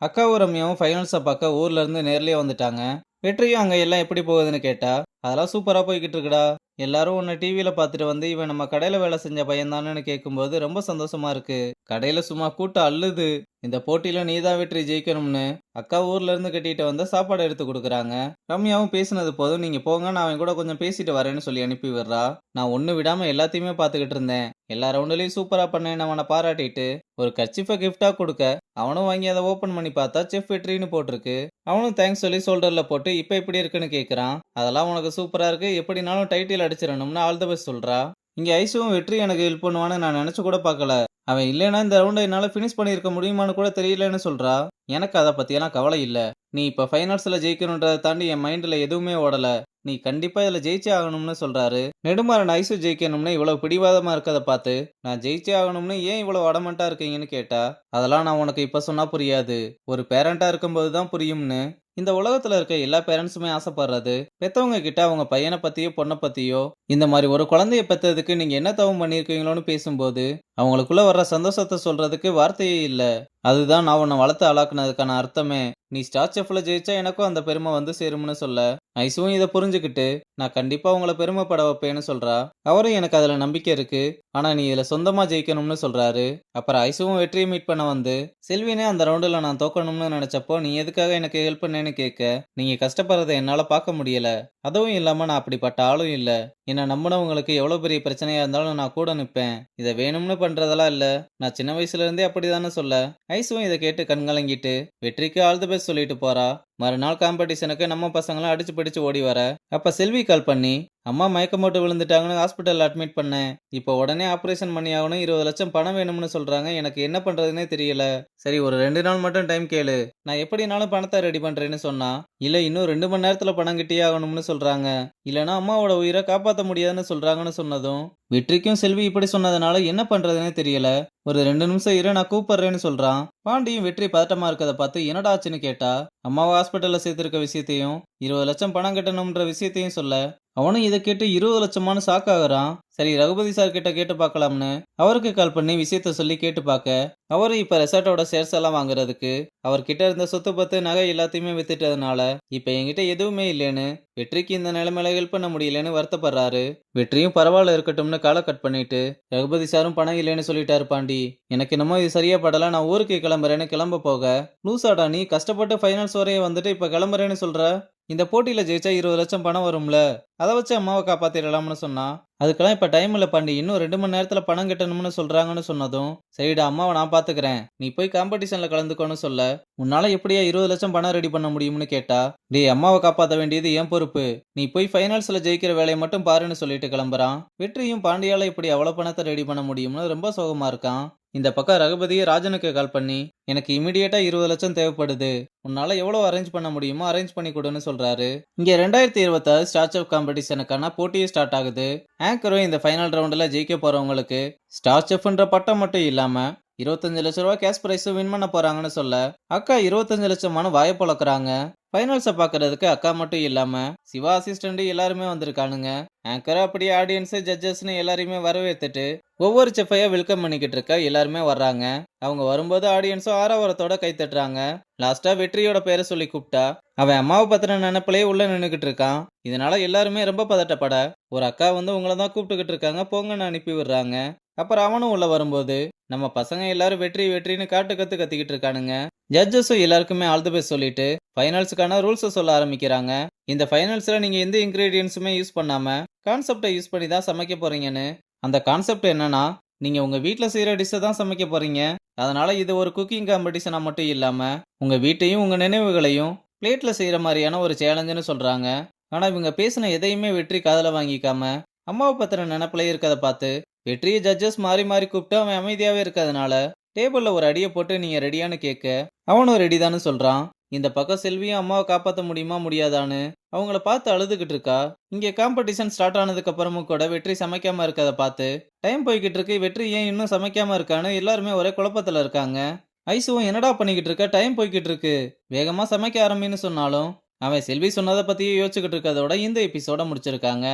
அக்காவும் ரம்யாவும் ஃபைனல்ஸை பார்க்க ஊர்ல இருந்து நேர்லயே வந்துட்டாங்க. வெற்றியும் அங்க எல்லாம் எப்படி போகுதுன்னு கேட்டா, அதெல்லாம் சூப்பரா போய்கிட்டு இருக்குடா. எல்லாரும் உன்னை டிவியில பார்த்துட்டு வந்து இவன் நம்ம கடையில வேலை செஞ்ச பையன் தானேன்னு கேட்கும்போது ரொம்ப சந்தோஷமா இருக்கு. கடையில சும்மா கூட்டம் அள்ளுது. இந்த போட்டியில நீதான் வெற்றி ஜெயிக்கணும்னு அக்கா ஊர்ல இருந்து கட்டிட்டு வந்த சாப்பாடு எடுத்து கொடுக்குறாங்க. ரம்யாவும் பேசினது போதும், நீங்க போங்க, நான் அவன் கூட கொஞ்சம் பேசிட்டு வரேன்னு சொல்லி அனுப்பி விடுறா. நான் ஒண்ணு விடாம எல்லாத்தையுமே பார்த்துக்கிட்டு இருந்தேன். எல்லா ரவுண்ட்லயும் சூப்பரா பண்ணேன்னு அவனை பாராட்டிட்டு ஒரு கர்ச்சீஃபை கிஃப்டா கொடுக்க, அவனும் வாங்கி அதை ஓபன் பண்ணி பார்த்தா செஃப் வெற்றின்னு போட்டிருக்கு. அவனும் தேங்க்ஸ் சொல்லி ஷோல்டர்ல போட்டு இப்ப எப்படி இருக்குன்னு கேக்குறான். அதெல்லாம் உனக்கு சூப்பரா இருக்கு, எப்படினாலும் டைட்டில் அடிச்சிடணும்னு ஆல் த பெஸ்ட் சொல்றா. இங்க ஐசுவும் வெற்றி எனக்கு ஹெல்ப் பண்ணுவான்னு நான் நினைச்சு கூட பார்க்கல. அவன் இல்லைன்னா இந்த ரவுண்டை என்னால ஃபினிஷ் பண்ணியிருக்க முடியுமான்னு கூட தெரியலன்னு சொல்றா. எனக்கு அதை பத்தியெல்லாம் கவலை இல்ல. நீ இப்ப ஃபைனல்ஸ்ல ஜெயிக்கணுன்றதை தாண்டி என் மைண்ட்ல எதுவுமே ஓடல. நீ கண்டிப்பா இதுல ஜெயிச்சே ஆகணும்னு சொல்றாரு. நெடுமாறன் ஐசு ஜெயிக்கணும்னு இவ்வளவு பிடிவாதமா இருக்கதை பார்த்து, நான் ஜெயிச்சே ஆகணும்னு ஏன் இவ்வளவு அடமண்டா இருக்கீங்கன்னு கேட்டா, அதெல்லாம் நான் உனக்கு இப்ப சொன்னா புரியாது, ஒரு பேரண்டா இருக்கும்போது தான் புரியும்னு. இந்த உலகத்துல இருக்க எல்லா பேரண்ட்ஸுமே ஆசைப்படுறது, பெத்தவங்க கிட்ட அவங்க பையனை பத்தியோ பொண்ணை பத்தியோ இந்த மாதிரி ஒரு குழந்தைய பெத்ததுக்கு நீங்க என்ன தவம் பண்ணிருக்கீங்களோன்னு பேசும்போது அவங்களுக்குள்ள வர்ற சந்தோஷத்தை சொல்றதுக்கு வார்த்தையே இல்ல. அதுதான் நான் உன்னை வளர்த்து ஆளாக்குனதுக்கான அர்த்தமே. நீ ஸ்டார் செஃப்ல ஜெயிச்சா எனக்கும் அந்த பெருமை வந்து சேரும்னு சொல்ல, ஐசுவும் இதை புரிஞ்சுக்கிட்டு நான் கண்டிப்பா உங்களை பெருமைப்பட வைப்பேன்னு சொல்றா. அவரும் எனக்கு அதுல நம்பிக்கை இருக்கு, ஆனா நீ இதுல சொந்தமா ஜெயிக்கணும்னு சொல்றாரு. அப்புறம் ஐசுவும் வெற்றியை மீட் பண்ண வந்து, செல்வினே அந்த ரவுண்டுல நான் தோக்கணும்னு நினைச்சப்போ நீ எதுக்காக எனக்கு ஹெல்ப் பண்ணேன்னு கேட்க, நீங்க கஷ்டப்படுறதை என்னால பார்க்க முடியல. அதுவும் இல்லாம நான் அப்படிப்பட்ட ஆளும் இல்ல. என்ன நம்பினவங்களுக்கு எவ்வளவு பெரிய பிரச்சனையா இருந்தாலும் நான் கூட நிப்பேன். இதை வேணும்னு பண்றதெல்லாம் இல்ல. நான் சின்ன வயசுல இருந்தே அப்படிதானே சொல்ல. ஐசுவும் இதை கேட்டு கண்கலங்கிட்டு வெற்றிக்கு ஆல் தி பெஸ்ட் சொல்லிட்டு போறா. மறுநாள் காம்படிஷனுக்கு நம்ம பசங்களும் அடிச்சு பிடிச்சு ஓடி வர, அப்ப செல்வி கால் பண்ணி, அம்மா மயக்கம் போட்டு விழுந்துட்டாங்கன்னு ஹாஸ்பிட்டல் அட்மிட் பண்ணேன். இப்போ உடனே ஆபரேஷன் பண்ணி ஆகணும், 20 லட்சம் பணம் வேணும்னு சொல்றாங்க. எனக்கு என்ன பண்றதுன்னே தெரியல. சரி, ஒரு 2 நாள் மட்டும் டைம் கேளு, நான் எப்படினாலும் பணத்தை ரெடி பண்றேன்னு சொன்னா, இல்ல இன்னும் 2 மணி நேரத்துல பணம் கிட்டியே ஆகணும்னு சொல்றாங்க. இல்லனா அம்மாவோட உயிரை காப்பாத்த முடியாதுன்னு சொல்றாங்கன்னு சொன்னதும், வெற்றிக்கும் செல்வி இப்படி சொன்னதுனால என்ன பண்றதுன்னே தெரியல. ஒரு 2 நிமிஷம் இரு, நான் கூப்பிடுறேன்னு சொல்றான். பாண்டியும் வெற்றி பதட்டமா இருக்கதை பார்த்து என்னடா ஆச்சுன்னு கேட்டா, அம்மாவை ஹாஸ்பிட்டல்ல சேர்த்திருக்க விஷயத்தையும் 20 லட்சம் பணம் கட்டணும்ன்ற விஷயத்தையும் சொல்ல, அவனும் இதை கேட்டு 20 லட்சமானு ஷாக் ஆகுறான். சரி, ரகுபதி சார் கிட்ட கேட்டு பார்க்கலாம்னு அவருக்கு கால் பண்ணி விஷயத்த சொல்லி கேட்டு பார்க்க, அவரு இப்ப ரெசார்ட்டோட ஷேர்ஸ் எல்லாம் வாங்குறதுக்கு அவர்கிட்ட இருந்த சொத்து பத்து நகை எல்லாத்தையுமே வித்துட்டதுனால இப்ப என்கிட்ட எதுவுமே இல்லைன்னு, வெற்றிக்கு இந்த நிலைமையில ஹெல்ப் பண்ண முடியலன்னு வருத்தப்படுறாரு. வெற்றியும் பரவாயில்ல இருக்கட்டும்னு காலை கட் பண்ணிட்டு, ரகுபதி சாரும் பணம் இல்லைன்னு சொல்லிட்டாரு பாண்டி. எனக்கு என்னமோ இது சரியா படல, நான் ஊருக்கு கிளம்புறேன்னு கிளம்ப போக, லூசாடா நீ, கஷ்டப்பட்டு ஃபைனல்ஸ் வரைய வந்துட்டு இப்ப கிளம்புறேன்னு சொல்ற. இந்த போட்டியில ஜெயிச்சா 20 லட்சம் பணம் வரும்ல, அதை வச்சு அம்மாவை காப்பாத்திடலாம்னு சொன்னா. அதுக்கெல்லாம் இப்ப டைம் இல்ல பாண்டி, இன்னும் 2 மணி நேரத்துல பணம் கட்டணும்னு சொல்றாங்கன்னு சொன்னதும், சரிடா அம்மாவை நான் பாத்துக்கிறேன், நீ போய் காம்படிஷன்ல கலந்துக்கோன்னு சொல்ல, உன்னால எப்படியா 20 லட்சம் பணம் ரெடி பண்ண முடியும்னு கேட்டா, டேய் அம்மாவை காப்பாத்த வேண்டியது என் பொறுப்பு, நீ போய் ஃபைனல்ஸ்ல ஜெயிக்கிற வேலையை மட்டும் பாருன்னு சொல்லிட்டு கிளம்புறான். வெற்றியும் பாண்டியால இப்படி அவ்வளவு பணத்தை ரெடி பண்ண முடியும்னு ரொம்ப சோகமா இருக்கான். இந்த பக்கம் ரகுபதியே ராஜனுக்கு கால் பண்ணி, எனக்கு இமிடியேட்டா 20 லட்சம் தேவைப்படுது, உன்னால எவ்வளவு அரேஞ்ச் பண்ண முடியுமோ அரேஞ்ச் பண்ணி கொடுன்னு சொல்றாரு. இங்க 2026 ஸ்டார் செஃப் காம்படிஷனுக்கான போட்டியே ஸ்டார்ட் ஆகுது. ஆங்கரும் இந்த ஃபைனல் ரவுண்ட்ல ஜெயிக்க போறவங்களுக்கு ஸ்டார் செஃப்ன்ற பட்டம் மட்டும் இல்லாம 25 லட்சம் ரூபாய் கேஷ் பிரைஸும் வின் பண்ண போறாங்கன்னு சொல்ல, அக்கா 25 லட்சமான வாயை பொழக்கிறாங்க. ஃபைனல்ஸை பாக்குறதுக்கு அக்கா மட்டும் இல்லாம சிவா அசிஸ்டன்ட் எல்லாருமே வந்திருக்கானுங்க. ஆங்கர் அப்படியே ஆடியன்ஸ் ஜட்ஜஸ்னு எல்லாரையுமே வரவேற்றுட்டு ஒவ்வொரு செஃபையா வெல்கம் பண்ணிக்கிட்டு இருக்க எல்லாருமே வர்றாங்க. அவங்க வரும்போது ஆடியன்ஸும் ஆரவாரத்தோட கை தட்டுறாங்க. லாஸ்டா வெற்றியோட பேரை சொல்லி கூப்பிட்டா அவன் அம்மாவை பத்தின நினைப்பிலே உள்ள நின்னுகிட்டு இருக்கான். இதனால எல்லாருமே ரொம்ப பதட்டப்பட, ஒரு அக்கா வந்து உங்களை தான் கூப்பிட்டுக்கிட்டு இருக்காங்க, போங்கன்னு அனுப்பி விடுறாங்க. அப்புறம் அவனும் உள்ள வரும்போது நம்ம பசங்க எல்லாரும் வெற்றி வெற்றின்னு காட்டு கத்து கத்திக்கிட்டு இருக்கானுங்க. ஜட்ஜஸும் எல்லாருக்குமே ஆல் தி பெஸ்ட் சொல்லிட்டு ஃபைனல்ஸுக்கான ரூல்ஸை சொல்ல ஆரம்பிக்கிறாங்க. இந்த ஃபைனல்ஸ்ல நீங்க எந்த இன்கிரீடியன்ஸுமே யூஸ் பண்ணாம கான்செப்டை யூஸ் பண்ணி தான் சமைக்க போறீங்கன்னு. அந்த கான்செப்ட் என்னன்னா, நீங்க உங்க வீட்டில் செய்யற டிஷ்ஷை தான் சமைக்க போறீங்க. அதனால இது ஒரு குக்கிங் காம்படிஷனா மட்டும் இல்லாம உங்க வீட்டையும் உங்க நினைவுகளையும் பிளேட்ல செய்யற மாதிரியான ஒரு சேலஞ்சுன்னு சொல்றாங்க. ஆனா இவங்க பேசின எதையுமே வெற்றி காதல வாங்கிக்காம அம்மாவை பத்தின நினைப்புல இருக்கதை பார்த்து வெற்றியை ஜட்ஜஸ் மாறி மாறி கூப்பிட்டு அவன் அமைதியாவே இருக்கிறதுனால டேபிள்ல ஒரு அடியை போட்டு நீங்க ரெடியான்னு கேட்க, அவனும் ரெடி தான்னு சொல்றான். இந்த பக்கம் செல்வியும் அம்மாவை காப்பாற்ற முடியுமா முடியாதான்னு அவங்கள பார்த்து அழுதுகிட்டு இருக்கா. இங்க காம்படிஷன் ஸ்டார்ட் ஆனதுக்கு அப்புறமும் கூட வெற்றி சமைக்காம இருக்கதை பார்த்து டைம் போய்கிட்டு இருக்கு, வெற்றி ஏன் இன்னும் சமைக்காம இருக்கான்னு எல்லாருமே ஒரே குழப்பத்துல இருக்காங்க. ஐசுவும் என்னடா பண்ணிக்கிட்டு இருக்க, டைம் போய்கிட்டு இருக்கு, வேகமா சமைக்க ஆரம்பின்னு சொன்னாலும் அவன் செல்வி சொன்னதை பத்தியே யோசிச்சுக்கிட்டு இருக்கதோட இந்த எபிசோட முடிச்சிருக்காங்க.